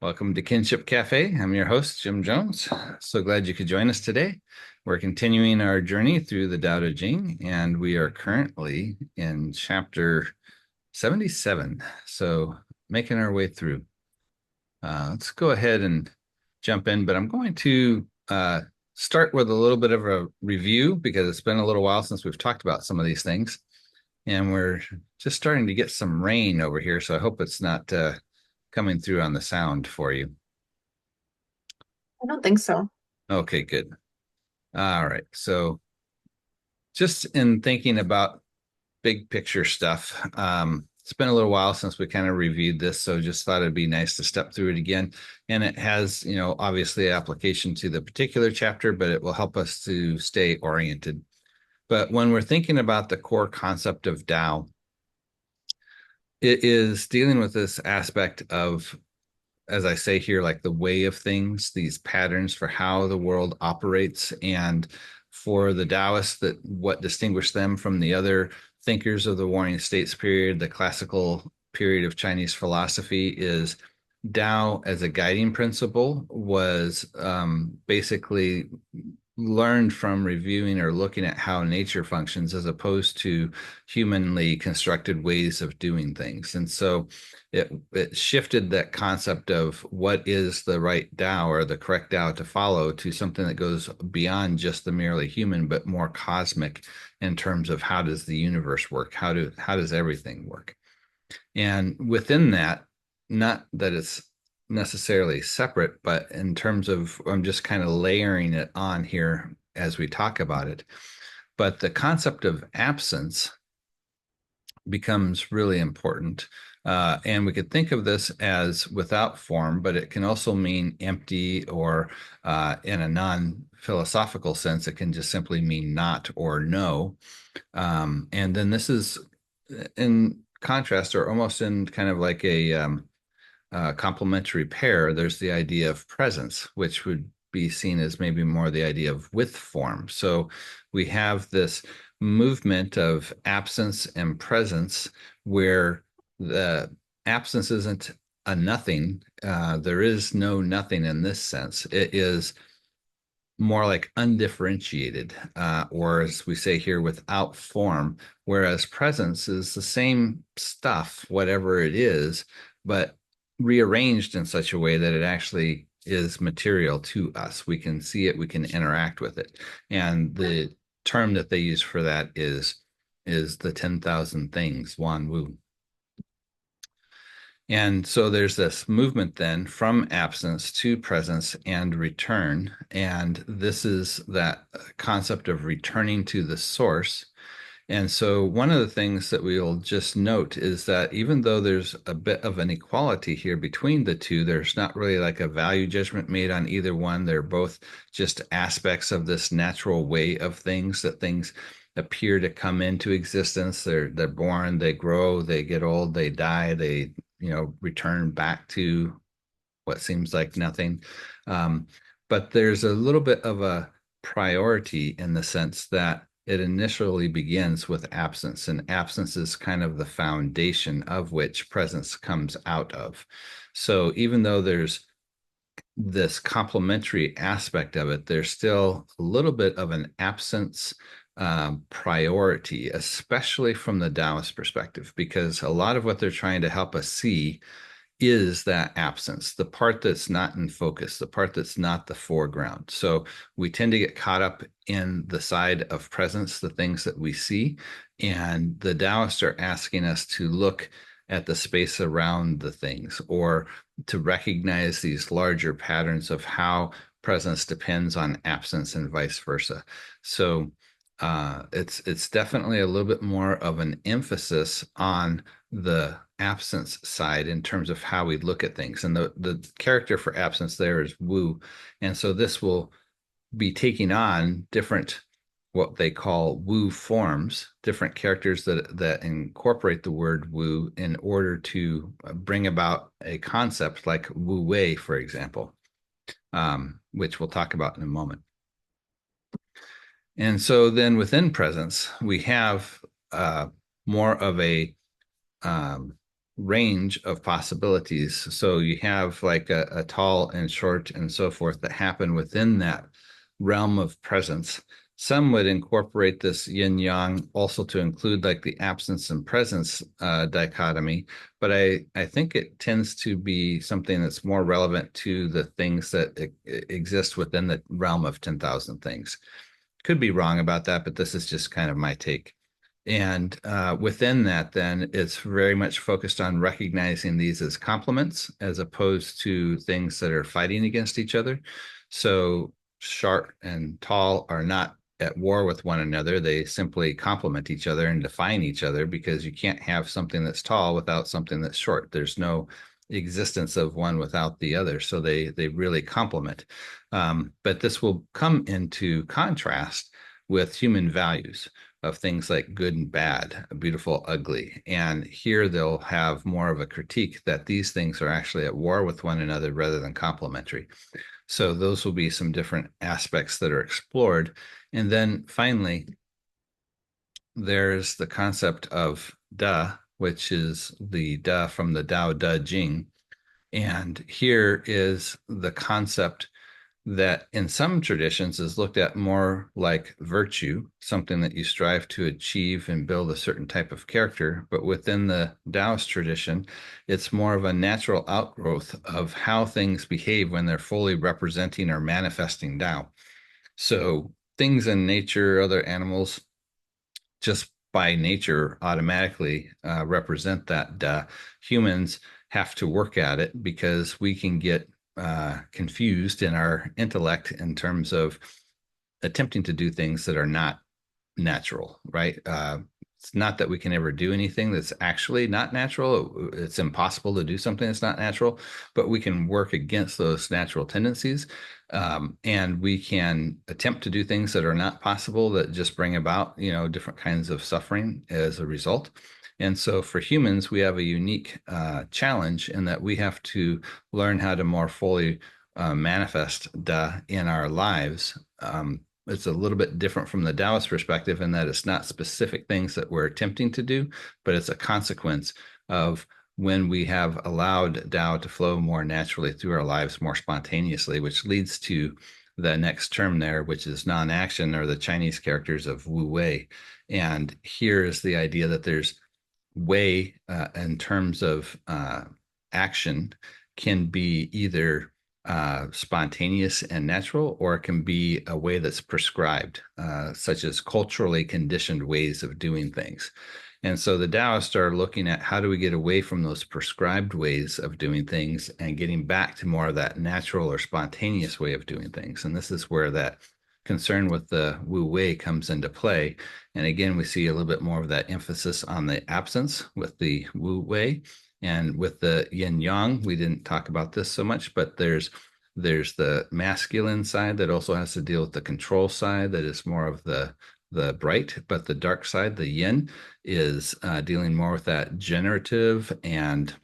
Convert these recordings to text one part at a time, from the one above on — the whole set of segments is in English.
Welcome to Kinship Cafe. I'm your host, Jim Jones. So glad you could join us today. We're continuing our journey through the Daodejing, and we are currently in chapter 77. So making our way through. Let's go ahead and jump in, but I'm going to start with a little bit of a review because it's been a little while since we've talked about some of these things. And we're just starting to get some rain over here, so I hope it's not coming through on the sound for you. I don't think so. Okay, good. All right. So just in thinking about big picture stuff, it's been a little while since we kind of reviewed this, so just thought it'd be nice to step through it again. And it has, obviously application to the particular chapter, but it will help us to stay oriented. But when we're thinking about the core concept of Tao, it is dealing with this aspect of, as I say here, like the way of things, these patterns for how the world operates. And for the Taoists, that what distinguished them from the other thinkers of the Warring States period, the classical period of Chinese philosophy, is Tao as a guiding principle was basically learned from reviewing or looking at how nature functions as opposed to humanly constructed ways of doing things. And so it shifted that concept of what is the right Tao or the correct Tao to follow to something that goes beyond just the merely human, but more cosmic in terms of how does the universe work? How does everything work? And within that, not that it's necessarily separate, but in terms of, I'm just kind of layering it on here as we talk about it. But the concept of absence becomes really important. And we could think of this as without form, but it can also mean empty, or in a non-philosophical sense, it can just simply mean not or no. And then this is in contrast, or almost in kind of like a complementary pair. There's the idea of presence, which would be seen as maybe more the idea of with form. So we have this movement of absence and presence where the absence isn't a nothing. There is no nothing in this sense. It is more like undifferentiated, or as we say here, without form, whereas presence is the same stuff, whatever it is, but rearranged in such a way that it actually is material to us. We can see it, we can interact with it. And the term that they use for that is the 10,000 things, Wan Wu. And so there's this movement then from absence to presence and return. And this is that concept of returning to the source. And so one of the things that we'll just note is that even though there's a bit of an equality here between the two, there's not really like a value judgment made on either one. They're both just aspects of this natural way of things, that things appear to come into existence. They're born, they grow, they get old, they die, they return back to what seems like nothing. Um, but there's a little bit of a priority in the sense that it initially begins with absence, and absence is kind of the foundation of which presence comes out of. So even though there's this complementary aspect of it, there's still a little bit of an absence priority, especially from the Taoist perspective, because a lot of what they're trying to help us see is that absence, the part that's not in focus, the part that's not the foreground. So we tend to get caught up in the side of presence, the things that we see. And the Taoists are asking us to look at the space around the things, or to recognize these larger patterns of how presence depends on absence and vice versa. So it's definitely a little bit more of an emphasis on the absence side in terms of how we look at things. And the character for absence there is Wu. And so this will be taking on different, what they call Wu forms, different characters that incorporate the word Wu in order to bring about a concept like Wu Wei, for example, which we'll talk about in a moment. And so then within presence, we have more of a um, range of possibilities. So you have like a tall and short and so forth that happen within that realm of presence. Some would incorporate this yin yang also to include like the absence and presence dichotomy, but I think it tends to be something that's more relevant to the things that exist within the realm of 10,000 things. Could be wrong about that, but this is just kind of my take. And within that, then it's very much focused on recognizing these as complements as opposed to things that are fighting against each other. So short and tall are not at war with one another. They simply complement each other and define each other because you can't have something that's tall without something that's short. There's no existence of one without the other. So they really complement. But this will come into contrast with human values of things like good and bad, beautiful, ugly. And here they'll have more of a critique that these things are actually at war with one another rather than complementary. So those will be some different aspects that are explored. And then finally, there's the concept of Da, which is the Da from the Daodejing. And here is the concept that in some traditions is looked at more like virtue, something that you strive to achieve and build a certain type of character. But within the Taoist tradition, it's more of a natural outgrowth of how things behave when they're fully representing or manifesting Tao. So things in nature, other animals, just by nature automatically represent that. Humans have to work at it because we can get confused in our intellect in terms of attempting to do things that are not natural, right? It's not that we can ever do anything that's actually not natural. It's impossible to do something that's not natural, but we can work against those natural tendencies. And we can attempt to do things that are not possible that just bring about, different kinds of suffering as a result. And so for humans, we have a unique challenge in that we have to learn how to more fully manifest Da in our lives. It's a little bit different from the Taoist perspective in that it's not specific things that we're attempting to do, but it's a consequence of when we have allowed Tao to flow more naturally through our lives, more spontaneously, which leads to the next term there, which is non-action, or the Chinese characters of Wu Wei. And here is the idea that there's Wei in terms of action can be either spontaneous and natural, or it can be a way that's prescribed, such as culturally conditioned ways of doing things. And so the Taoists are looking at how do we get away from those prescribed ways of doing things and getting back to more of that natural or spontaneous way of doing things. And this is where that concern with the Wu Wei comes into play. And again, we see a little bit more of that emphasis on the absence with the Wu Wei. And with the yin yang, we didn't talk about this so much, but there's the masculine side that also has to deal with the control side that is more of the bright, but the dark side, the yin, is dealing more with that generative and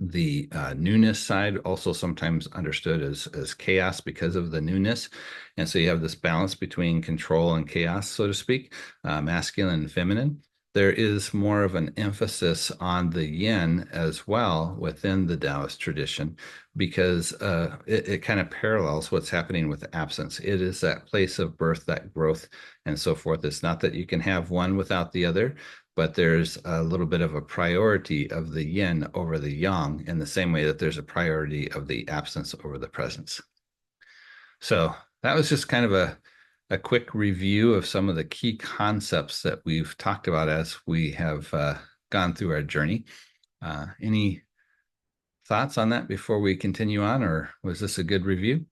the newness side, also sometimes understood as chaos because of the newness. And so you have this balance between control and chaos, so to speak, masculine and feminine. There is more of an emphasis on the yin as well within the Taoist tradition because it kind of parallels what's happening with absence. It is that place of birth, that growth, and so forth. It's not that you can have one without the other, but there's a little bit of a priority of the yin over the yang in the same way that there's a priority of the absence over the presence. So that was just kind of a quick review of some of the key concepts that we've talked about as we have gone through our journey. Any thoughts on that before we continue on, or was this a good review?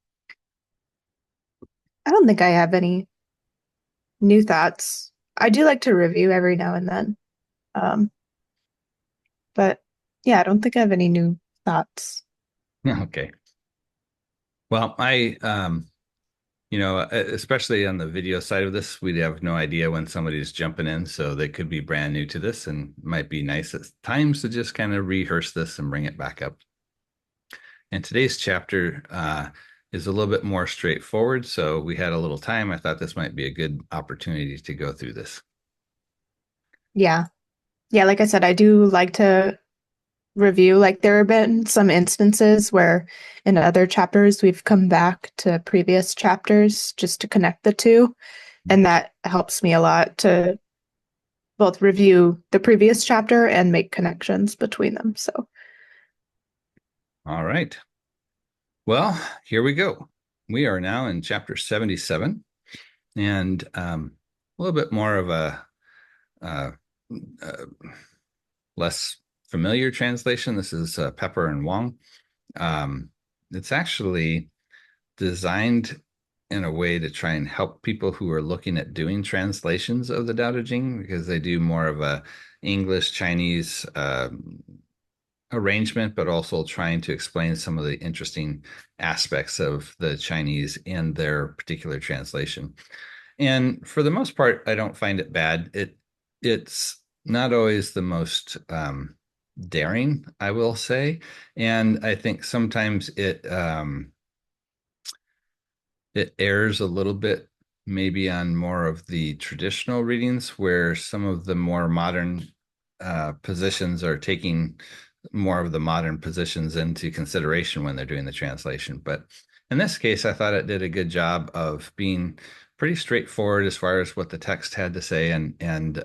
I don't think I have any new thoughts. I do like to review every now and then. Um, but yeah, I don't think I have any new thoughts. Okay. Well, especially on the video side of this, we'd have no idea when somebody's jumping in, so they could be brand new to this and might be nice at times to just kind of rehearse this and bring it back up. And today's chapter is a little bit more straightforward, so we had a little time. I thought this might be a good opportunity to go through this. Yeah. Yeah, like I said, I do like to review. Like there have been some instances where in other chapters we've come back to previous chapters just to connect the two. And that helps me a lot to both review the previous chapter and make connections between them. So, All right. Well, here we go. We are now in chapter 77, and a little bit more of a uh, uh, less familiar translation. This is Pepper and Wong. It's actually designed in a way to try and help people who are looking at doing translations of the Daodejing, because they do more of a English Chinese arrangement, but also trying to explain some of the interesting aspects of the Chinese in their particular translation. And for the most part, I don't find it bad. It's not always the most daring, I will say, and I think sometimes it errs a little bit maybe on more of the traditional readings, where some of the more modern positions are taking more of the modern positions into consideration when they're doing the translation. But in this case, I thought it did a good job of being pretty straightforward as far as what the text had to say, and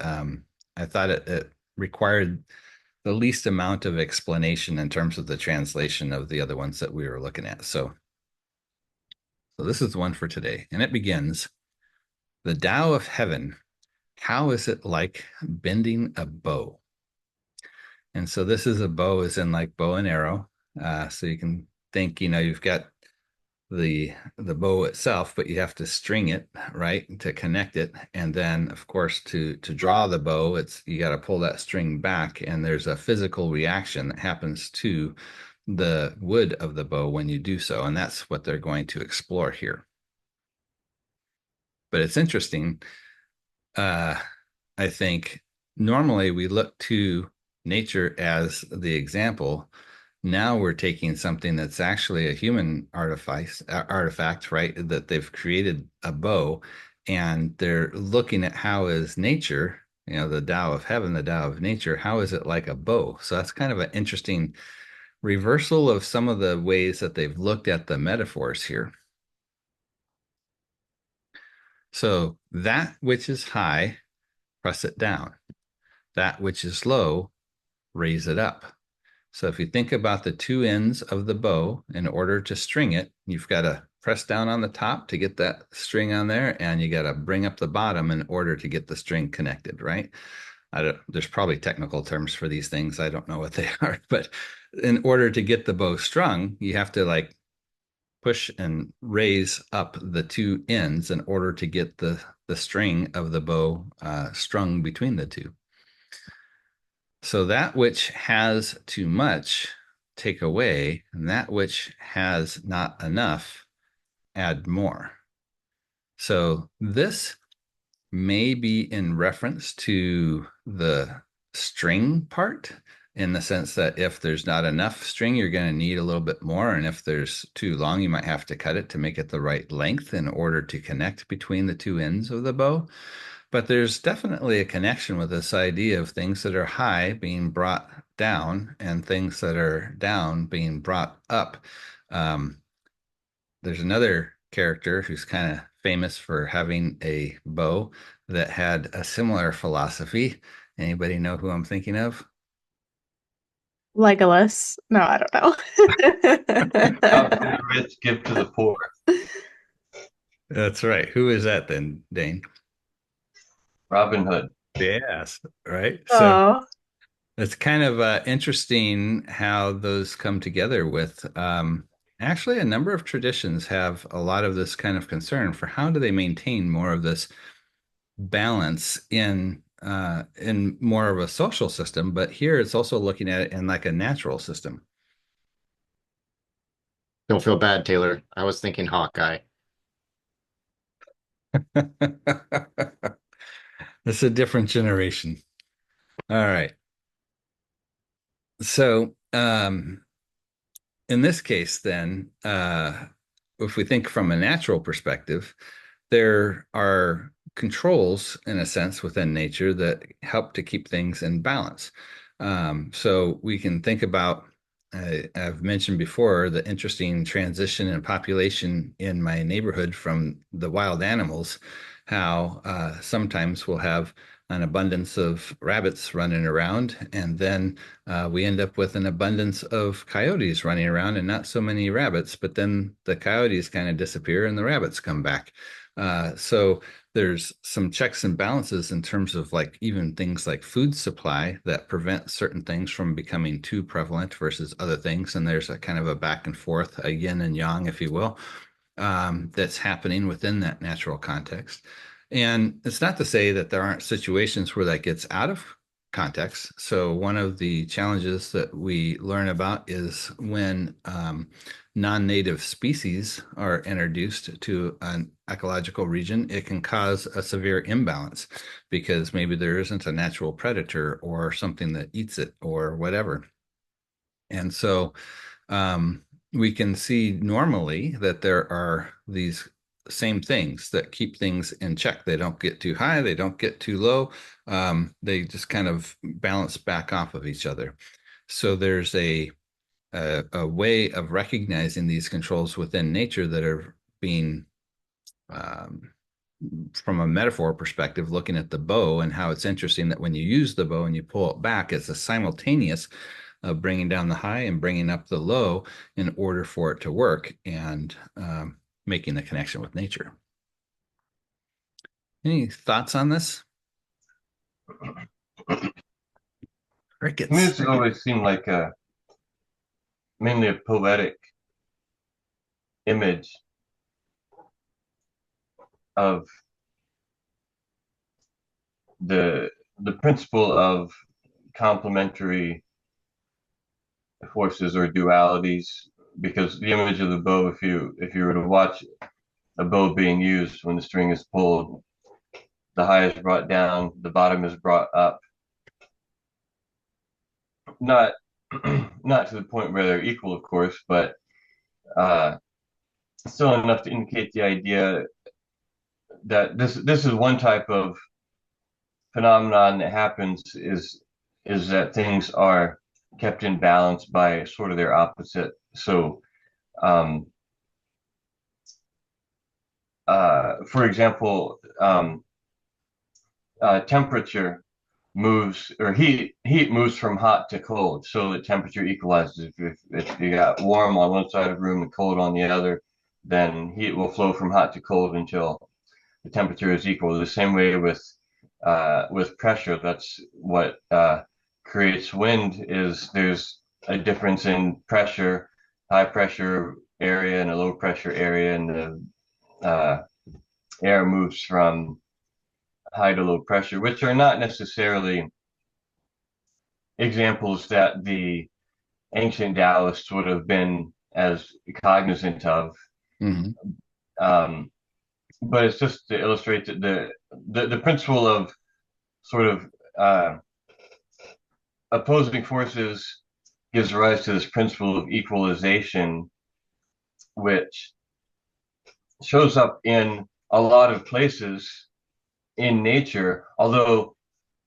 I thought it required the least amount of explanation in terms of the translation of the other ones that we were looking at. So this is the one for today, and it begins: the Tao of heaven, how is it like bending a bow? And so this is a bow, as in like bow and arrow. So you can think, you've got the bow itself, but you have to string it, right, to connect it. And then, of course, to draw the bow, you got to pull that string back, and there's a physical reaction that happens to the wood of the bow when you do so. And that's what they're going to explore here. But it's interesting. I think normally we look to nature as the example. Now we're taking something that's actually a human artifact, right? That they've created a bow, and they're looking at how is nature, the Tao of heaven, the Tao of nature, how is it like a bow? So that's kind of an interesting reversal of some of the ways that they've looked at the metaphors here. So that which is high, press it down. That which is low, raise it up. So if you think about the two ends of the bow, in order to string it, you've got to press down on the top to get that string on there, and you got to bring up the bottom in order to get the string connected, right? There's probably technical terms for these things. I don't know what they are, but in order to get the bow strung, you have to like push and raise up the two ends in order to get the string of the bow strung between the two. So that which has too much, take away, and that which has not enough, add more. So this may be in reference to the string part, in the sense that if there's not enough string, you're going to need a little bit more. And if there's too long, you might have to cut it to make it the right length in order to connect between the two ends of the bow. But there's definitely a connection with this idea of things that are high being brought down and things that are down being brought up. There's another character who's kind of famous for having a bow that had a similar philosophy. Anybody know who I'm thinking of? Legolas. No, I don't Out to know. the rich, give to the poor. That's right. Who is that then, Dane? Robin Hood. Yes, right. So Oh, it's kind of interesting how those come together with actually a number of traditions have a lot of this kind of concern for how do they maintain more of this balance in more of a social system, but here it's also looking at it in like a natural system. Don't feel bad, Taylor. I was thinking Hawkeye. It's a different generation. All right. So in this case, then, if we think from a natural perspective, there are controls, in a sense, within nature that help to keep things in balance. So we can think about, I've mentioned before, the interesting transition in population in my neighborhood from the wild animals, how sometimes we'll have an abundance of rabbits running around, and then we end up with an abundance of coyotes running around and not so many rabbits, but then the coyotes kind of disappear and the rabbits come back. So there's some checks and balances in terms of like even things like food supply that prevent certain things from becoming too prevalent versus other things. And there's a kind of a back and forth, a yin and yang, if you will, that's happening within that natural context. And it's not to say that there aren't situations where that gets out of context. So one of the challenges that we learn about is when non-native species are introduced to an ecological region, it can cause a severe imbalance because maybe there isn't a natural predator or something that eats it or whatever. And so we can see normally that there are these same things that keep things in check. They don't get too high, they don't get too low. They just kind of balance back off of each other. So there's a way of recognizing these controls within nature that are being, from a metaphor perspective, looking at the bow and how it's interesting that when you use the bow and you pull it back, it's a simultaneous of bringing down the high and bringing up the low in order for it to work, and making the connection with nature. Any thoughts on this? Crickets. Music always seemed like mainly a poetic image of the principle of complementary forces or dualities, because the image of the bow, if you were to watch a bow being used, when the string is pulled, the high is brought down, the bottom is brought up, not not to the point where they're equal, of course, but still enough to indicate the idea that this is one type of phenomenon that happens, is that things are kept in balance by sort of their opposite. So for example, temperature moves, or heat moves from hot to cold, so the temperature equalizes. If you got warm on one side of the room and cold on the other, then heat will flow from hot to cold until the temperature is equal. The same way with pressure. That's what creates wind, is there's a difference in pressure, high pressure area and a low pressure area, and the air moves from high to low pressure, which are not necessarily examples that the ancient Taoists would have been as cognizant of. Mm-hmm. But it's just to illustrate that the principle of sort of opposing forces gives rise to this principle of equalization, which shows up in a lot of places in nature, although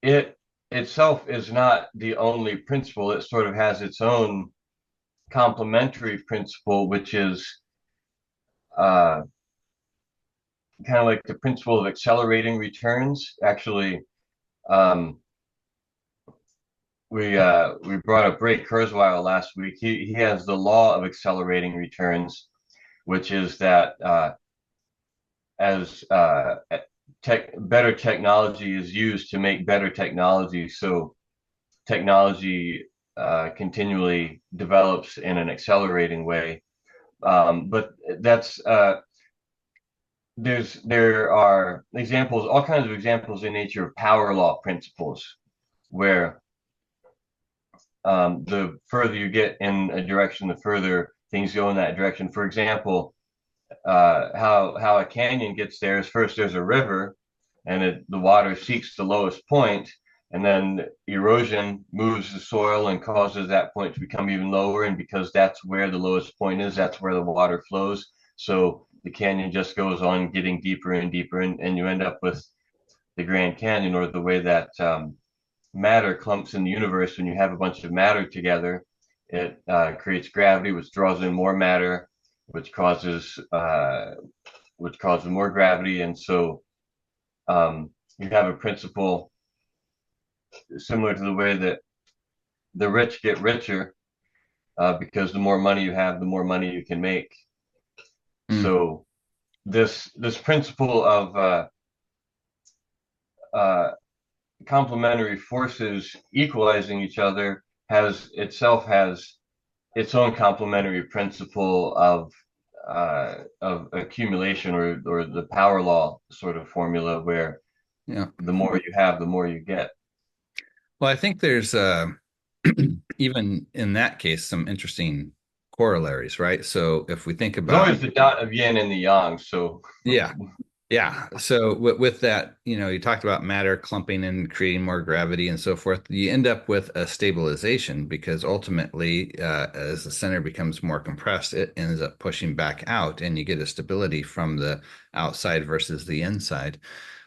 it itself is not the only principle. It sort of has its own complementary principle, which is kind of like the principle of accelerating returns. Actually, we brought up Ray Kurzweil last week. He has the law of accelerating returns, which is that as better technology is used to make better technology, so technology continually develops in an accelerating way. But that's there are examples, all kinds of examples in nature of power law principles, where the further you get in a direction, the further things go in that direction. For example, how a canyon gets there is, first there's a river, and the water seeks the lowest point, and then erosion moves the soil and causes that point to become even lower. And because that's where the lowest point is, that's where the water flows. So the canyon just goes on getting deeper and deeper, and you end up with the Grand Canyon, or the way that matter clumps in the universe. When you have a bunch of matter together, it creates gravity, which draws in more matter, which causes more gravity. And so you have a principle similar to the way that the rich get richer, because the more money you have, the more money you can make. So this principle of complementary forces equalizing each other has its own complementary principle of accumulation, or the power law sort of formula, where the more you have, the more you get. Well, I think there's even in that case some interesting corollaries, right? So if we think There's about always the dot of yin and the yang. So yeah. So with that, you talked about matter clumping and creating more gravity and so forth. You end up with a stabilization because ultimately, as the center becomes more compressed, it ends up pushing back out, and you get a stability from the outside versus the inside.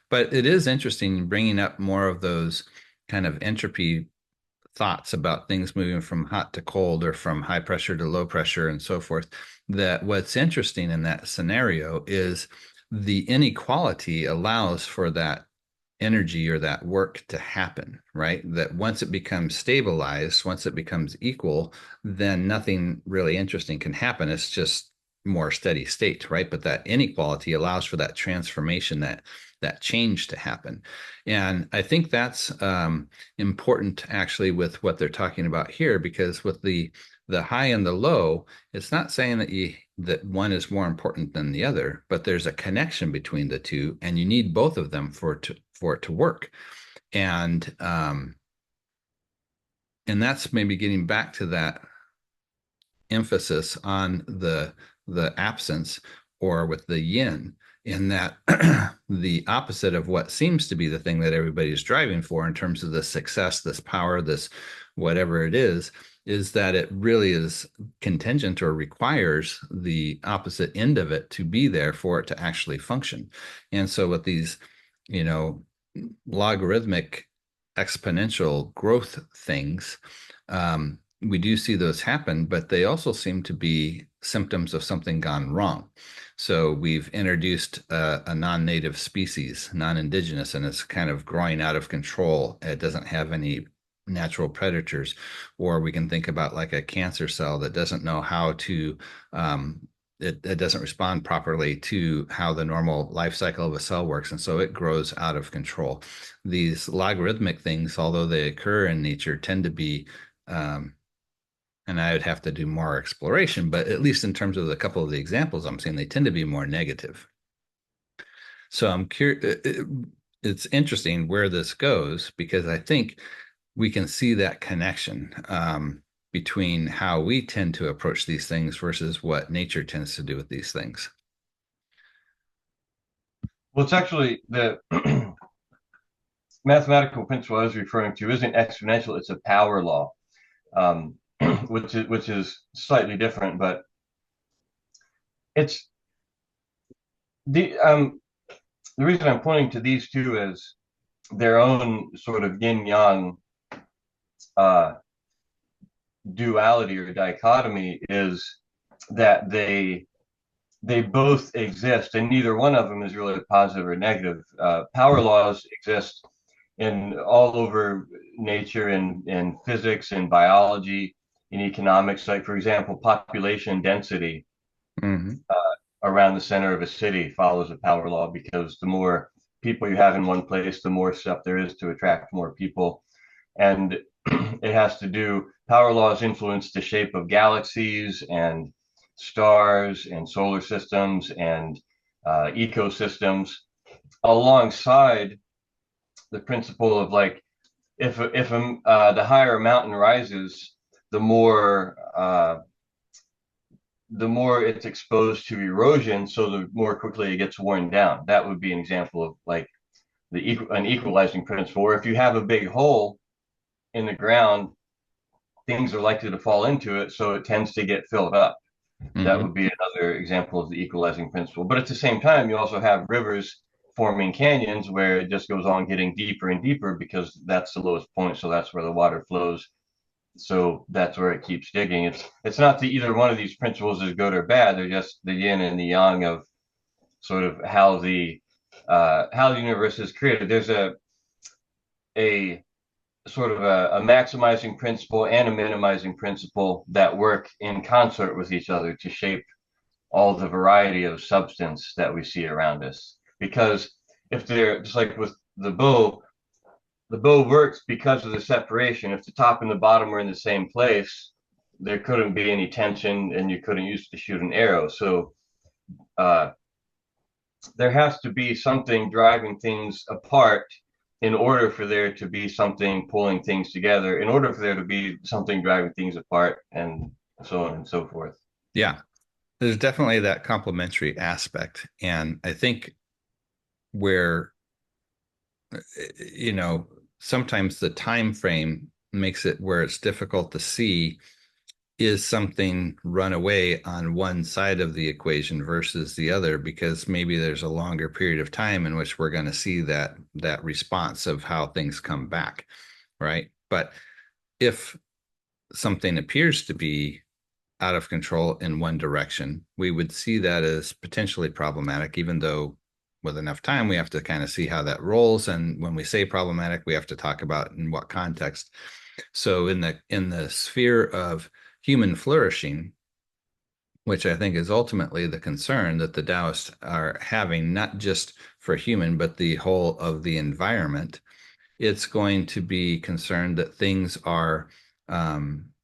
But it is interesting bringing up more of those kind of entropy thoughts about things moving from hot to cold or from high pressure to low pressure and so forth. That what's interesting in that scenario is the inequality allows for that energy or that work to happen, right? That once it becomes stabilized, once it becomes equal, then nothing really interesting can happen. It's just more steady state, right? But that inequality allows for that transformation, that change to happen. And I think that's important actually with what they're talking about here, because with the high and the low, it's not saying that one is more important than the other, but there's a connection between the two, and you need both of them for it to work. And that's maybe getting back to that emphasis on the absence, or with the yin, in that the opposite of what seems to be the thing that everybody's driving for in terms of the success, this power, this whatever it is that it really is contingent or requires the opposite end of it to be there for it to actually function. And so with these, logarithmic exponential growth things, we do see those happen, but they also seem to be symptoms of something gone wrong. So we've introduced a non-native species, non-indigenous, and it's kind of growing out of control. It doesn't have any natural predators. Or we can think about like a cancer cell that doesn't know how to, it doesn't respond properly to how the normal life cycle of a cell works. And so it grows out of control. These logarithmic things, although they occur in nature, tend to be, and I would have to do more exploration, but at least in terms of a couple of the examples I'm seeing, they tend to be more negative. So I'm curious, it's interesting where this goes, because I think we can see that connection between how we tend to approach these things versus what nature tends to do with these things. Well, it's actually the mathematical principle I was referring to isn't exponential; it's a power law, which is slightly different. But it's the reason I'm pointing to these two as their own sort of yin yang duality or dichotomy is that they both exist, and neither one of them is really positive or negative. Power laws exist in all over nature, in physics and biology, in economics. Like, for example, population density around the center of a city follows a power law, because the more people you have in one place, the more stuff there is to attract more people. And it has to do, power laws influence the shape of galaxies and stars and solar systems and ecosystems, alongside the principle of, like, if the higher a mountain rises, the more it's exposed to erosion, so the more quickly it gets worn down. That would be an example of like an equalizing principle. Or if you have a big hole in the ground, things are likely to fall into it, so it tends to get filled up. That would be another example of the equalizing principle. But at the same time, you also have rivers forming canyons where it just goes on getting deeper and deeper because that's the lowest point. So that's where the water flows. So that's where it keeps digging. It's not that either one of these principles is good or bad. They're just the yin and the yang of sort of how the universe is created. There's a sort of a maximizing principle and a minimizing principle that work in concert with each other to shape all the variety of substance that we see around us. Because if they're just like with the bow works because of the separation. If the top and the bottom were in the same place, there couldn't be any tension and you couldn't use it to shoot an arrow. So uh, there has to be something driving things apart in order for there to be something pulling things together, in order for there to be something driving things apart, and so on and so forth. Yeah, there's definitely that complementary aspect. And I think where, sometimes the time frame makes it where it's difficult to see, is something run away on one side of the equation versus the other, because maybe there's a longer period of time in which we're going to see that response of how things come back, right? But if something appears to be out of control in one direction, we would see that as potentially problematic, even though with enough time we have to kind of see how that rolls. And when we say problematic, we have to talk about in what context. So in the sphere of human flourishing, which I think is ultimately the concern that the Taoists are having, not just for human, but the whole of the environment, it's going to be concerned that things are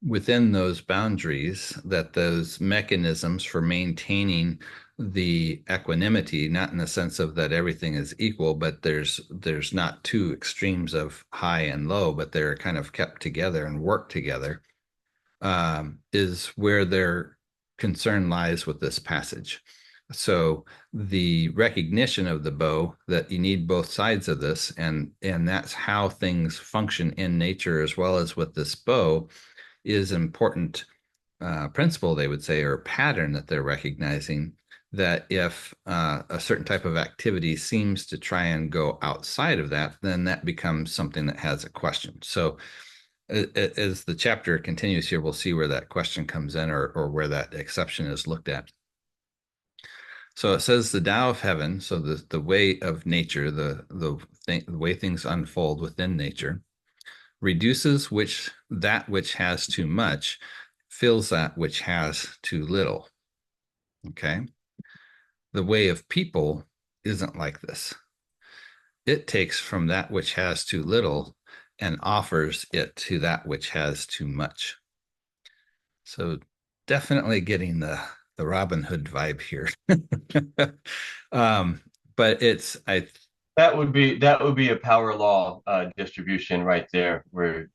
within those boundaries, that those mechanisms for maintaining the equanimity, not in the sense of that everything is equal, but there's not two extremes of high and low, but they're kind of kept together and work together, is where their concern lies with this passage. So the recognition of the bow, that you need both sides of this, and that's how things function in nature as well as with this bow, is important principle, they would say, or pattern that they're recognizing, that if a certain type of activity seems to try and go outside of that, then that becomes something that has a question. So as the chapter continues here, we'll see where that question comes in, or where that exception is looked at. So it says the Tao of heaven, so the way of nature, the way things unfold within nature, reduces that which has too much, fills that which has too little. Okay. The way of people isn't like this. It takes from that which has too little and offers it to that which has too much. So definitely getting the Robin Hood vibe here. But that would be a power law distribution right there, where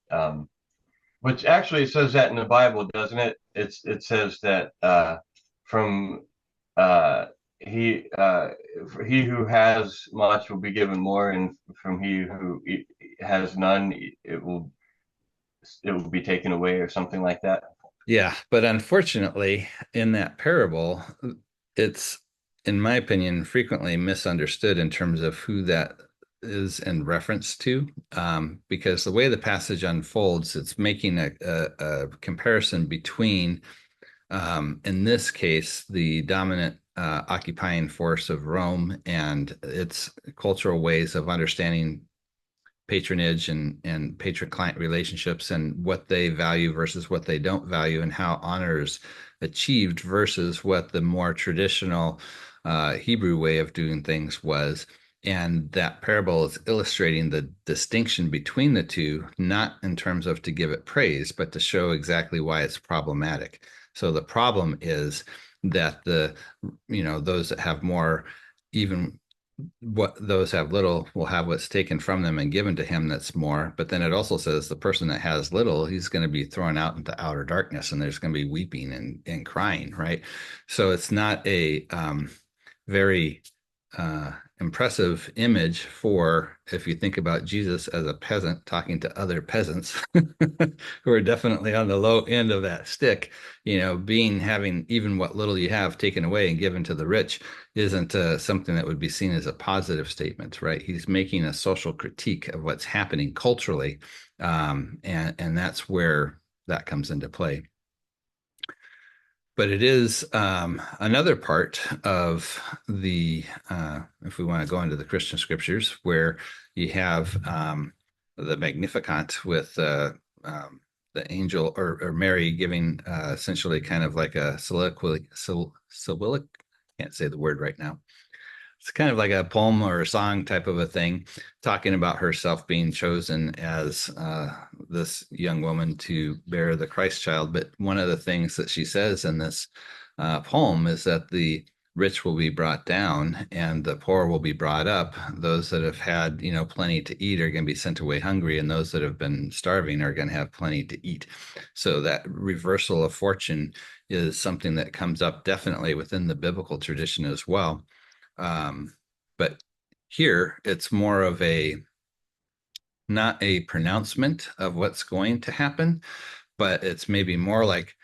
which actually says that in the Bible, doesn't it? It says that from he who has much will be given more, and from he who has none, it will be taken away, or something like that. Yeah, but unfortunately, in that parable, it's, in my opinion, frequently misunderstood in terms of who that is in reference to, because the way the passage unfolds, it's making a comparison between, in this case, the dominant occupying force of Rome and its cultural ways of understanding patronage and patron-client relationships, and what they value versus what they don't value, and how honor is achieved versus what the more traditional Hebrew way of doing things was. And that parable is illustrating the distinction between the two, not in terms of to give it praise, but to show exactly why it's problematic. So the problem is that those that have more, even what those have little, will have what's taken from them and given to him that's more. But then it also says the person that has little, he's going to be thrown out into outer darkness, and there's going to be weeping and crying, right? So it's not a very impressive image for if you think about Jesus as a peasant talking to other peasants who are definitely on the low end of that stick, having even what little you have taken away and given to the rich isn't something that would be seen as a positive statement, right? He's making a social critique of what's happening culturally, and that's where that comes into play. But it is another part of if we want to go into the Christian scriptures, where you have the Magnificat with the angel or Mary giving essentially kind of like a soliloquy, can't say the word right now. It's kind of like a poem or a song type of a thing, talking about herself being chosen as this young woman to bear the Christ child. But one of the things that she says in this poem is that the rich will be brought down and the poor will be brought up. Those that have had, plenty to eat are going to be sent away hungry, and those that have been starving are going to have plenty to eat. So that reversal of fortune is something that comes up definitely within the biblical tradition as well. But here it's more of not a pronouncement of what's going to happen, but it's maybe more like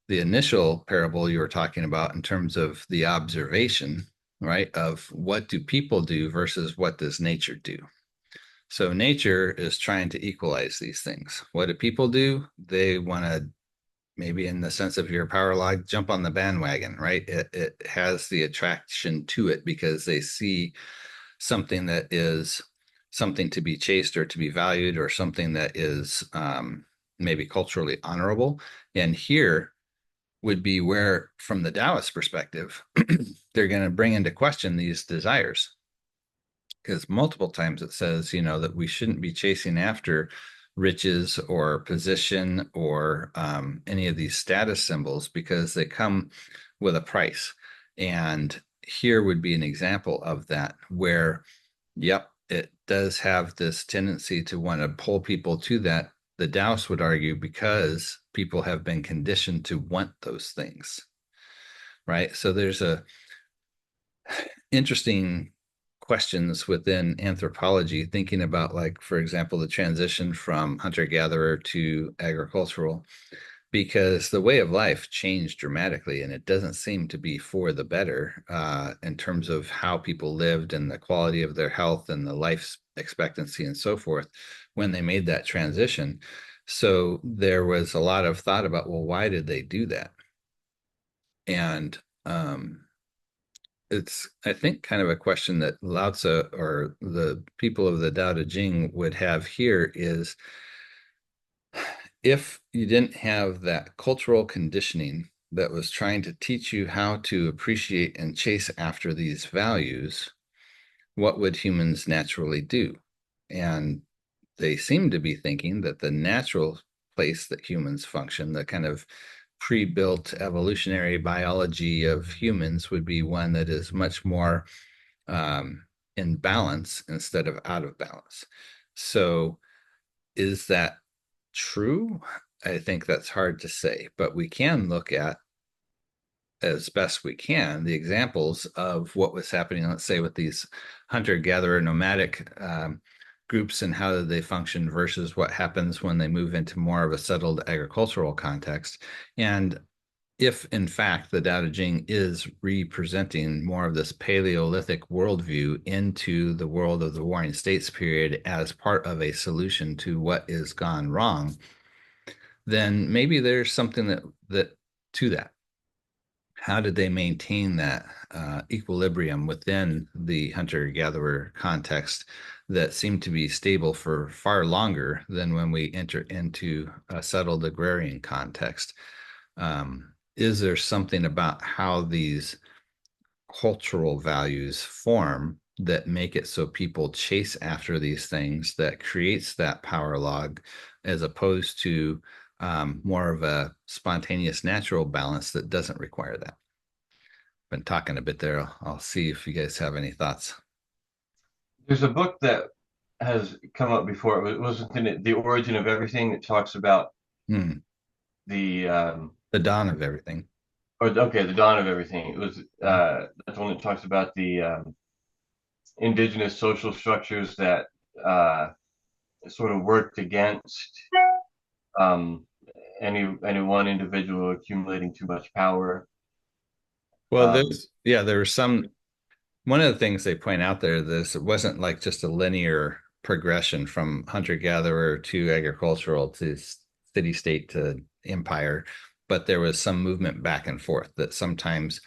the initial parable you were talking about in terms of the observation, right? Of what do people do versus what does nature do? So nature is trying to equalize these things. What do people do? They want to, maybe in the sense of your power log, jump on the bandwagon, right? It has the attraction to it because they see something that is something to be chased or to be valued, or something that is maybe culturally honorable. And here would be where, from the Taoist perspective, they're going to bring into question these desires. Because multiple times it says, that we shouldn't be chasing after riches or position or any of these status symbols, because they come with a price. And here would be an example of that, where, yep, it does have this tendency to want to pull people to that. The Taoists would argue because people have been conditioned to want those things, right? So there's a interesting questions within anthropology, thinking about, like, for example, the transition from hunter-gatherer to agricultural, because the way of life changed dramatically, and it doesn't seem to be for the better in terms of how people lived and the quality of their health and the life expectancy and so forth when they made that transition. So there was a lot of thought about, well, why did they do that? And it's, I think, kind of a question that Lao Tzu or the people of the Daodejing would have here is, if you didn't have that cultural conditioning that was trying to teach you how to appreciate and chase after these values, what would humans naturally do? And they seem to be thinking that the natural place that humans function, the kind of pre-built evolutionary biology of humans, would be one that is much more in balance instead of out of balance. So is that true? I think that's hard to say, but we can look at, as best we can, the examples of what was happening, let's say, with these hunter-gatherer nomadic groups, and how did they function versus what happens when they move into more of a settled agricultural context. And if, in fact, the Tao Te Ching is representing more of this Paleolithic worldview into the world of the Warring States period as part of a solution to what is gone wrong, then maybe there's something that to that. How did they maintain that equilibrium within the hunter-gatherer context that seemed to be stable for far longer than when we enter into a settled agrarian context? Is there something about how these cultural values form that make it so people chase after these things, that creates that power log, as opposed to more of a spontaneous natural balance that doesn't require that? Been talking a bit there. I'll see if you guys have any thoughts. There's a book that has come up before. It wasn't in it, The Origin of Everything. It talks about the dawn of everything. The dawn of everything. It was that's one that talks about the indigenous social structures that sort of worked against um, any one individual accumulating too much power. Well, there were some, one of the things they point out there, this it wasn't like just a linear progression from hunter-gatherer to agricultural to city state to empire, but there was some movement back and forth that sometimes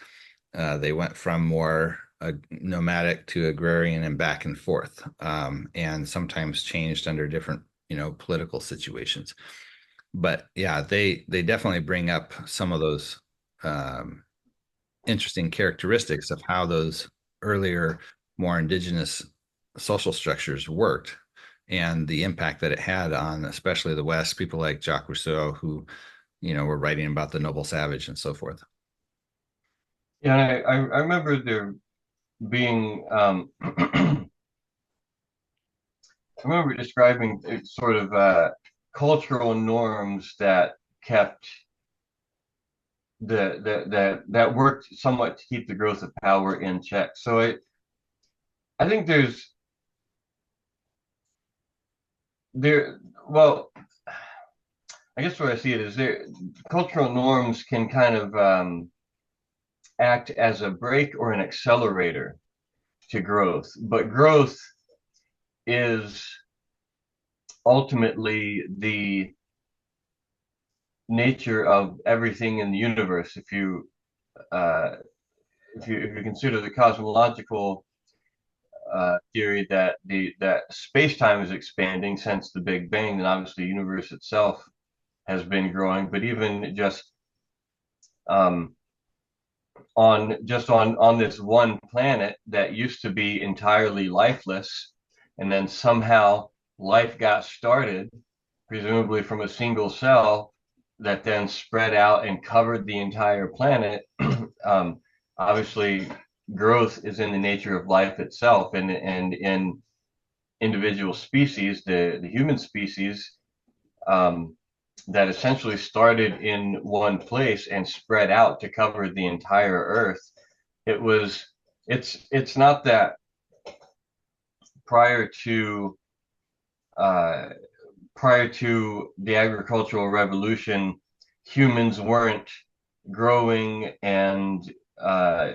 they went from more nomadic to agrarian and back and forth, and sometimes changed under different, political situations. But yeah, they definitely bring up some of those interesting characteristics of how those earlier, more indigenous social structures worked and the impact that it had on especially the West, people like Jacques Rousseau, who, were writing about the noble savage and so forth. Yeah, I remember there being I remember describing sort of cultural norms that kept that worked somewhat to keep the growth of power in check. So I think there well, I guess where I see it is there cultural norms can kind of act as a brake or an accelerator to growth, but growth is ultimately the nature of everything in the universe. Uh, if you consider the cosmological theory that that space time is expanding since the Big Bang, then obviously the universe itself has been growing. But even just um, on this one planet that used to be entirely lifeless, and then somehow life got started, presumably from a single cell that then spread out and covered the entire planet. um, Obviously, growth is in the nature of life itself, and in individual species, the human species, um, that essentially started in one place and spread out to cover the entire Earth. It was it's not that prior to uh, prior to the agricultural revolution, humans weren't growing and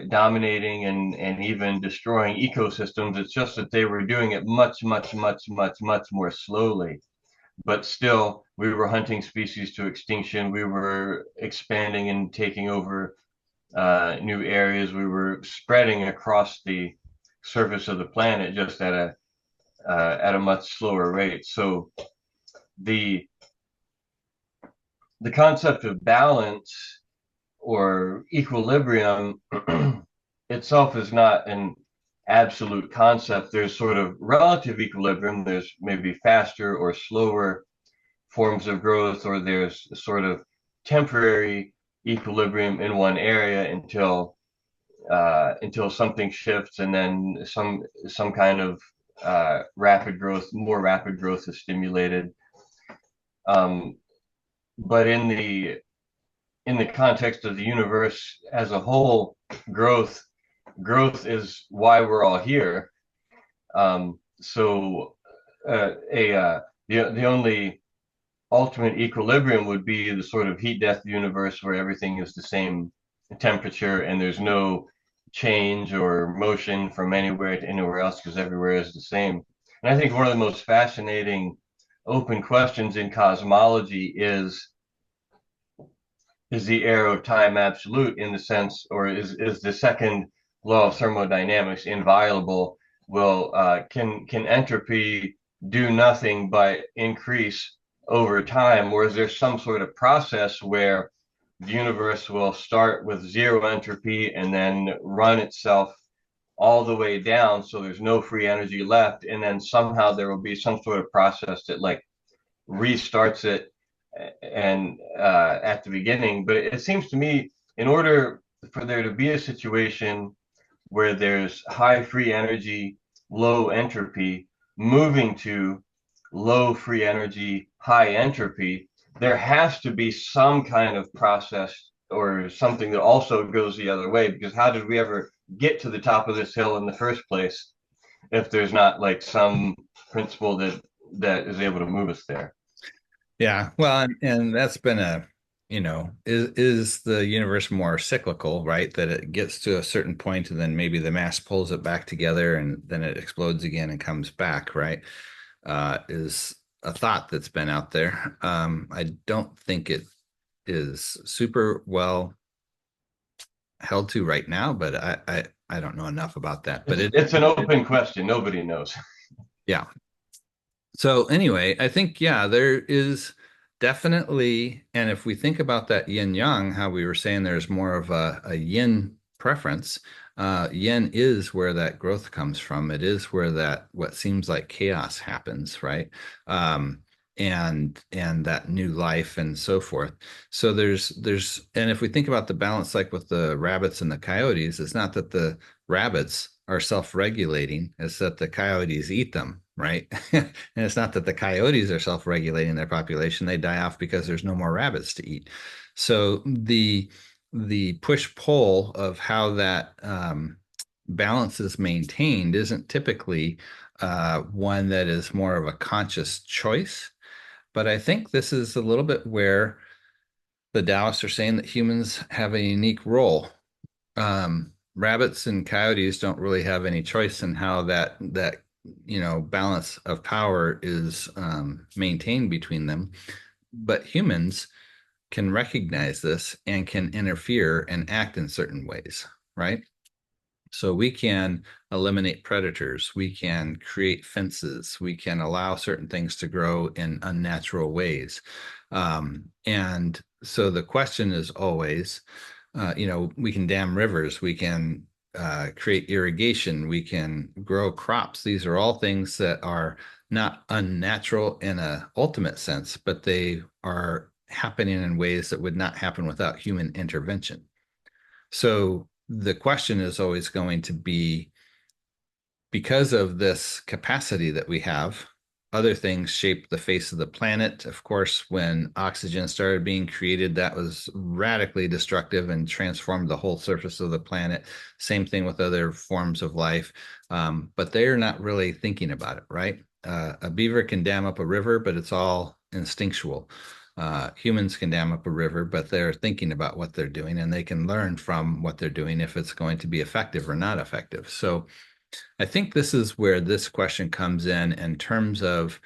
dominating and even destroying ecosystems. It's just that they were doing it much, much, much, much, much more slowly. But still, we were hunting species to extinction. We were expanding and taking over new areas. We were spreading across the surface of the planet just at a much slower rate. So the the concept of balance or equilibrium itself is not an absolute concept. There's sort of relative equilibrium. There's maybe faster or slower forms of growth, or there's sort of temporary equilibrium in one area until something shifts, and then some kind of more rapid growth is stimulated. Um, but in the context of the universe as a whole, growth is why we're all here. So the only ultimate equilibrium would be the sort of heat death universe where everything is the same temperature and there's no change or motion from anywhere to anywhere else because everywhere is the same. And I think one of the most fascinating open questions in cosmology is the arrow of time absolute, in the sense, or is the second law of thermodynamics inviolable? Will can entropy do nothing but increase over time, or is there some sort of process where the universe will start with zero entropy and then run itself all the way down so there's no free energy left, and then somehow there will be some sort of process that like restarts it and at the beginning? But it seems to me, in order for there to be a situation where there's high free energy, low entropy, moving to low free energy, high entropy, there has to be some kind of process or something that also goes the other way, because how did we ever get to the top of this hill in the first place? if there's not like some principle that is able to move us there. Yeah, well, and that's been a, is the universe more cyclical, right? That it gets to a certain point and then maybe the mass pulls it back together and then it explodes again and comes back, right? Is a thought that's been out there. I don't think it is super well held to right now, but I don't know enough about that. But It's an open question. Nobody knows. yeah. So anyway, I think, yeah, there is definitely, and if we think about that yin yang, how we were saying there's more of a yin preference, yin is where that growth comes from. It is where that what seems like chaos happens, right? And that new life and so forth. So and if we think about the balance, like with the rabbits and the coyotes, it's not that the rabbits are self-regulating, it's that the coyotes eat them, right? And it's not that the coyotes are self-regulating their population, they die off because there's no more rabbits to eat. So the push-pull of how that balance is maintained isn't typically one that is more of a conscious choice. But I think this is a little bit where the Taoists are saying that humans have a unique role. Rabbits and coyotes don't really have any choice in how that balance of power is maintained between them. But humans can recognize this and can interfere and act in certain ways, right? So we can eliminate predators, we can create fences, we can allow certain things to grow in unnatural ways. And so the question is always, we can dam rivers, we can create irrigation, we can grow crops. These are all things that are not unnatural in an ultimate sense, but they are happening in ways that would not happen without human intervention. So the question is always going to be, because of this capacity that we have, other things shape the face of the planet. Of course, when oxygen started being created, that was radically destructive and transformed the whole surface of the planet. Same thing with other forms of life. But they're not really thinking about it, right? A beaver can dam up a river, but it's all instinctual. Humans can dam up a river, but they're thinking about what they're doing and they can learn from what they're doing if it's going to be effective or not effective. So I think this is where this question comes in terms of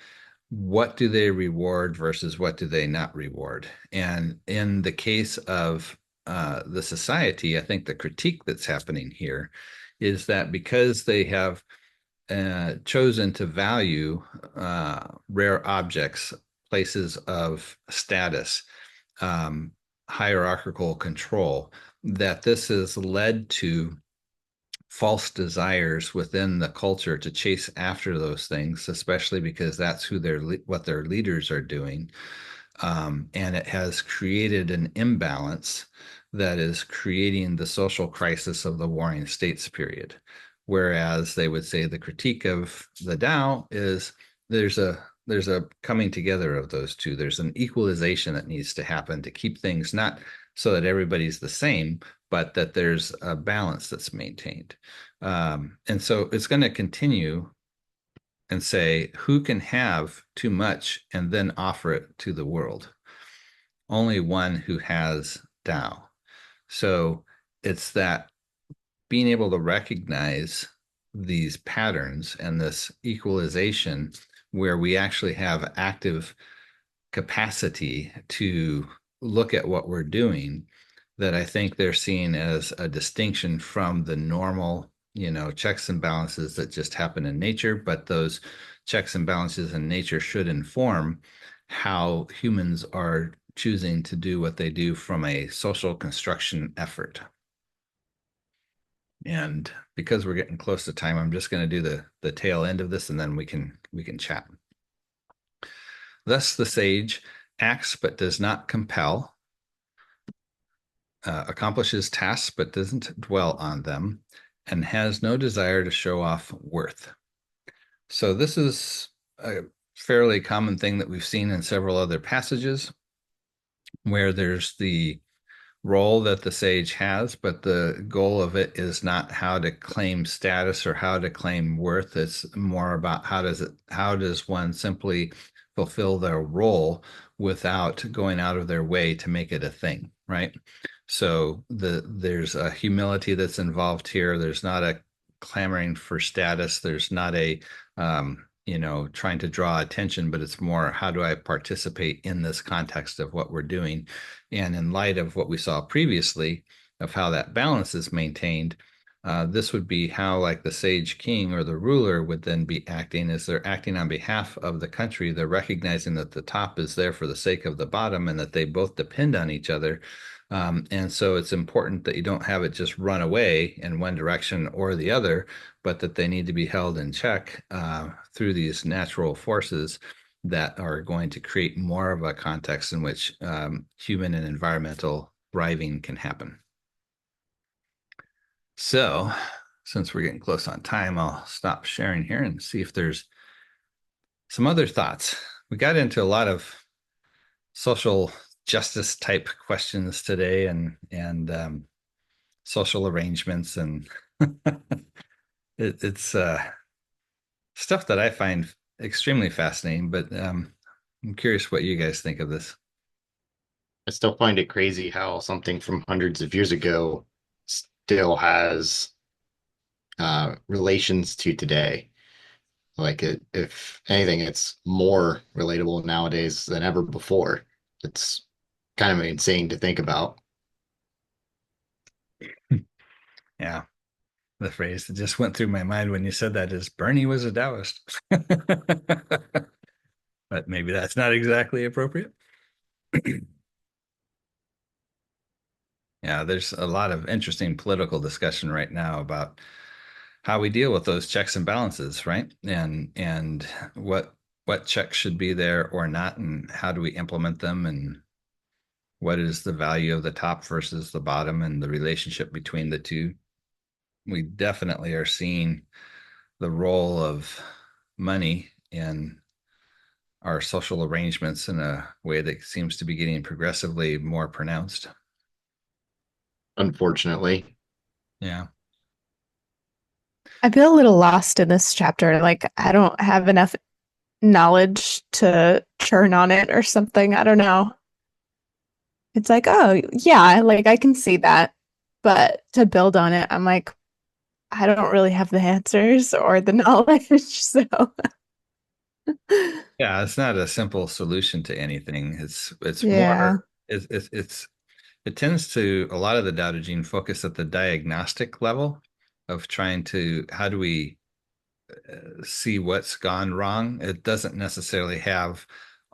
what do they reward versus what do they not reward. And in the case of the society, I think the critique that's happening here is that because they have chosen to value rare objects, places of status, hierarchical control, that this has led to false desires within the culture to chase after those things, especially because that's who what their leaders are doing. And it has created an imbalance that is creating the social crisis of the Warring States period. Whereas they would say the critique of the Tao is there's a coming together of those two. There's an equalization that needs to happen to keep things not so that everybody's the same, but that there's a balance that's maintained. And so it's going to continue and say, who can have too much and then offer it to the world? Only one who has Tao. So it's that being able to recognize these patterns and this equalization where we actually have active capacity to look at what we're doing, that I think they're seeing as a distinction from the normal, checks and balances that just happen in nature. But those checks and balances in nature should inform how humans are choosing to do what they do from a social construction effort. And because we're getting close to time, I'm just going to do the tail end of this, and then we can chat. Thus the sage acts but does not compel, accomplishes tasks but doesn't dwell on them, and has no desire to show off worth. So this is a fairly common thing that we've seen in several other passages, where there's the role that the sage has, but the goal of it is not how to claim status or how to claim worth. It's more about how does one simply fulfill their role without going out of their way to make it a thing, right? So there's a humility that's involved here. There's not a clamoring for status. There's not a trying to draw attention, but it's more how do I participate in this context of what we're doing. And in light of what we saw previously of how that balance is maintained, this would be how like the sage king or the ruler would then be acting as they're acting on behalf of the country. They're recognizing that the top is there for the sake of the bottom and that they both depend on each other. And so it's important that you don't have it just run away in one direction or the other, but that they need to be held in check through these natural forces that are going to create more of a context in which human and environmental thriving can happen. So, since we're getting close on time, I'll stop sharing here and see if there's some other thoughts. We got into a lot of social justice type questions today and social arrangements and it's stuff that I find extremely fascinating, but I'm curious what you guys think of this. I still find it crazy how something from hundreds of years ago still has relations to today. Like if anything, it's more relatable nowadays than ever before. It's kind of insane to think about. Yeah, the phrase that just went through my mind when you said that is Bernie was a Taoist. But maybe that's not exactly appropriate. Yeah, there's a lot of interesting political discussion right now about how we deal with those checks and balances, right? And what checks should be there or not, and how do we implement them, and what is the value of the top versus the bottom and the relationship between the two. We definitely are seeing the role of money in our social arrangements in a way that seems to be getting progressively more pronounced. Unfortunately. Yeah. I feel a little lost in this chapter. Like, I don't have enough knowledge to churn on it or something. I don't know. It's like, oh, yeah, like I can see that. But to build on it, I'm like, I don't really have the answers or the knowledge. So, Yeah, it's not a simple solution to anything. It's yeah. more it tends to a lot of the Daodejing focus at the diagnostic level of trying to how do we see what's gone wrong. It doesn't necessarily have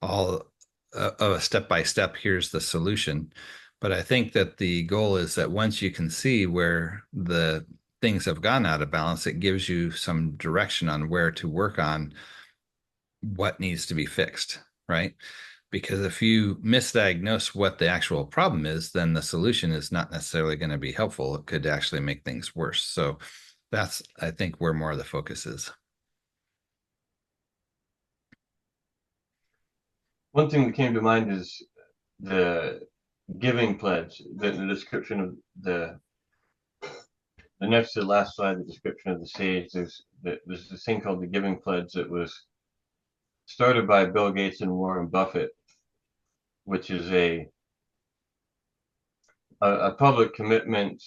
all of a step by step, here's the solution. But I think that the goal is that once you can see where the things have gone out of balance, it gives you some direction on where to work on what needs to be fixed, right? Because if you misdiagnose what the actual problem is, then the solution is not necessarily going to be helpful. It could actually make things worse. So that's, I think, where more of the focus is. One thing that came to mind is the giving pledge, the description of the next to the last slide, the description of the sage. There's this thing called the giving pledge that was started by Bill Gates and Warren Buffett, which is a public commitment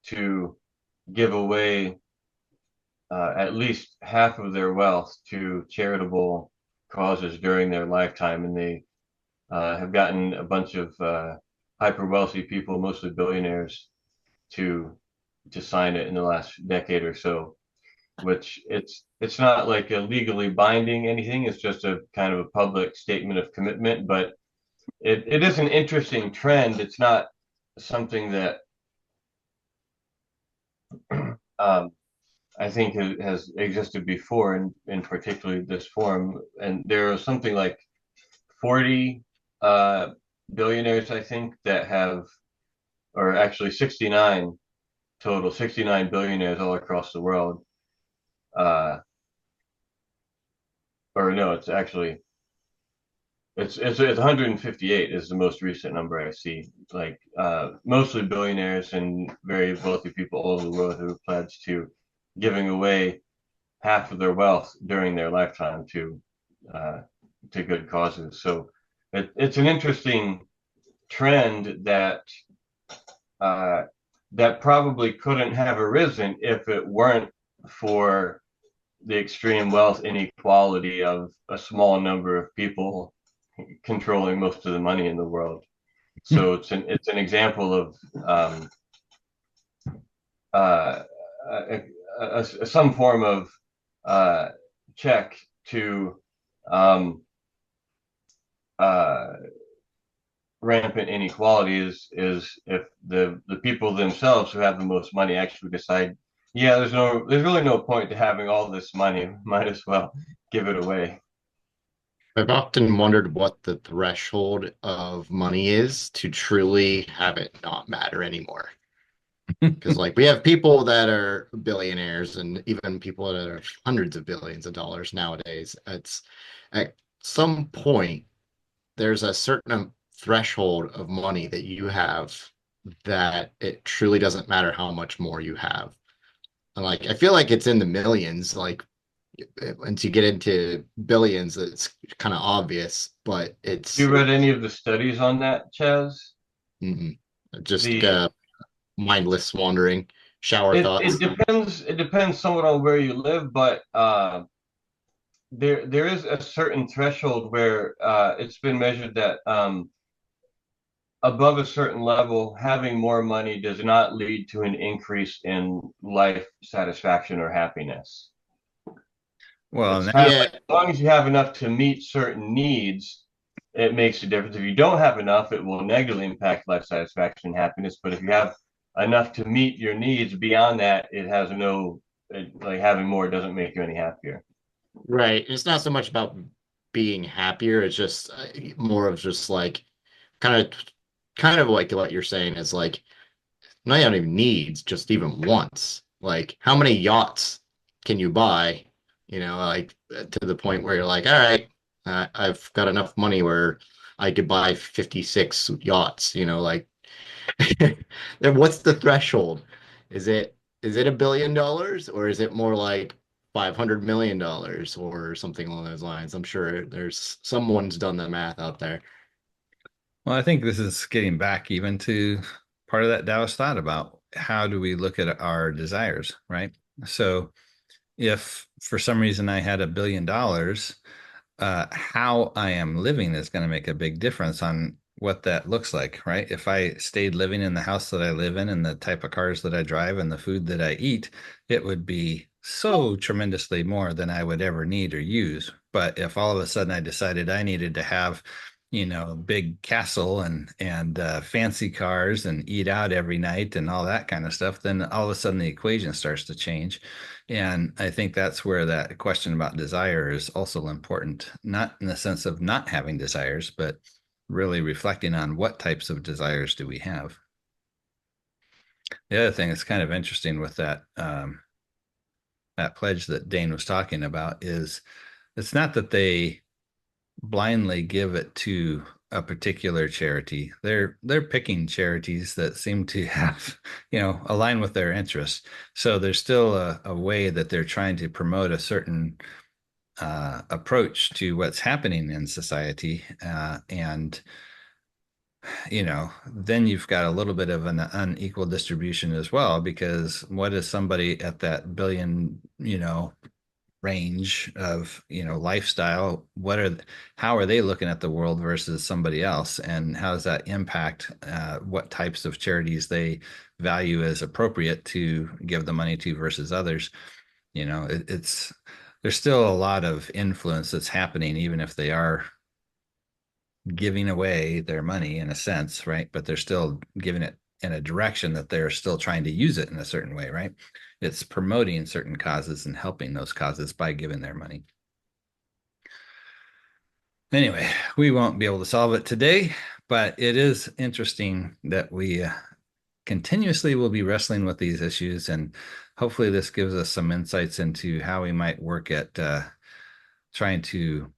to give away at least half of their wealth to charitable causes during their lifetime, and they have gotten a bunch of hyper wealthy people, mostly billionaires, to sign it in the last decade or so. Which it's not like a legally binding anything. It's just a kind of a public statement of commitment, but it is an interesting trend. It's not something that I think has existed before in particularly this form. And there are something like 40 billionaires, I think, that have, or actually 69 total, 69 billionaires all across the world. Or no, it's actually It's 158 is the most recent number I see. Like mostly billionaires and very wealthy people all over the world who have pledged to giving away half of their wealth during their lifetime uh, to good causes. So it's an interesting trend uh, that probably couldn't have arisen if it weren't for the extreme wealth inequality of a small number of people controlling most of the money in the world. So it's an example of uh, some form of uh, check to um, uh, rampant inequality is if the people themselves who have the most money actually decide, yeah, there's really no point to having all this money. Might as well give it away. I've often wondered what the threshold of money is to truly have it not matter anymore. Because like we have people that are billionaires and even people that are hundreds of billions of dollars nowadays. It's at some point there's a certain threshold of money that you have that it truly doesn't matter how much more you have. And like I feel like it's in the millions. Like once you get into billions, it's kind of obvious, but You it's read any of the studies on that, Chaz? mm, just The mindless wandering, shower it thoughts. depends somewhat on where you live, but there is a certain threshold where it's been measured that above a certain level, having more money does not lead to an increase in life satisfaction or happiness. Well, It's and kind of Yeah, like as long as you have enough to meet certain needs, it makes a difference. If you don't have enough, it will negatively impact life satisfaction and happiness. But if you have enough to meet your needs, beyond that, it has like having more doesn't make you any happier. right. It's not so much about being happier. It's just more of just like kind of kind of like what you're saying is like not even needs, just even wants. Like how many yachts can you buy? You know, like to the point where you're like, all right, I've got enough money where I could buy 56 yachts, you know, like then what's the threshold? Is it $1 billion or is it more like $500 million or something along those lines? I'm sure there's someone's done the math out there. well, I think this is getting back even to part of that Taoist thought about how do we look at our desires, right? So if for some reason I had $1 billion, how I am living is going to make a big difference on what that looks like, right? If I stayed living in the house that I live in and the type of cars that I drive and the food that I eat, it would be so tremendously more than I would ever need or use. But if all of a sudden I decided I needed to have, a big castle and fancy cars and eat out every night and all that kind of stuff, then all of a sudden the equation starts to change. And I think that's where that question about desire is also important, not in the sense of not having desires, but really reflecting on what types of desires do we have. The other thing that's kind of interesting with that pledge that Dane was talking about is it's not that they blindly give it to a particular charity. They're picking charities that seem to have, align with their interests. So there's still a way that they're trying to promote a certain approach to what's happening in society. And then you've got a little bit of an unequal distribution as well, because what is somebody at that billion, range of, lifestyle, how are they looking at the world versus somebody else? And how does that impact what types of charities they value as appropriate to give the money to versus others? It's there's still a lot of influence that's happening, even if they are giving away their money in a sense, right? But they're still giving it in a direction that they're still trying to use it in a certain way, right? It's promoting certain causes and helping those causes by giving their money. Anyway, we won't be able to solve it today, but it is interesting that we continuously will be wrestling with these issues, and hopefully this gives us some insights into how we might work at trying to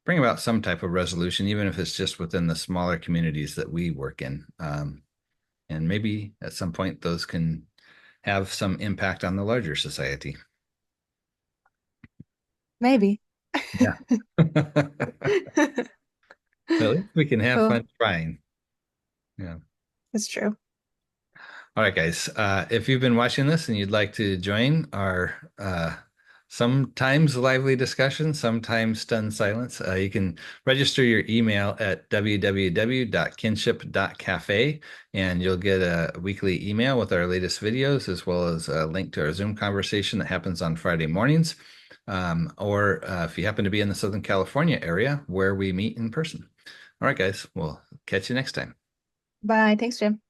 bring about some type of resolution, even if it's just within the smaller communities that we work in. And maybe at some point those can have some impact on the larger society. Maybe. Yeah. At least we can have Cool. fun trying. Yeah. That's true. All right, guys. If you've been watching this and you'd like to join our sometimes lively discussion, sometimes stunned silence, you can register your email at www.kinship.cafe, and you'll get a weekly email with our latest videos, as well as a link to our Zoom conversation that happens on Friday mornings. Or if you happen to be in the Southern California area where we meet in person. All right, guys. We'll catch you next time. Bye. Thanks, Jim.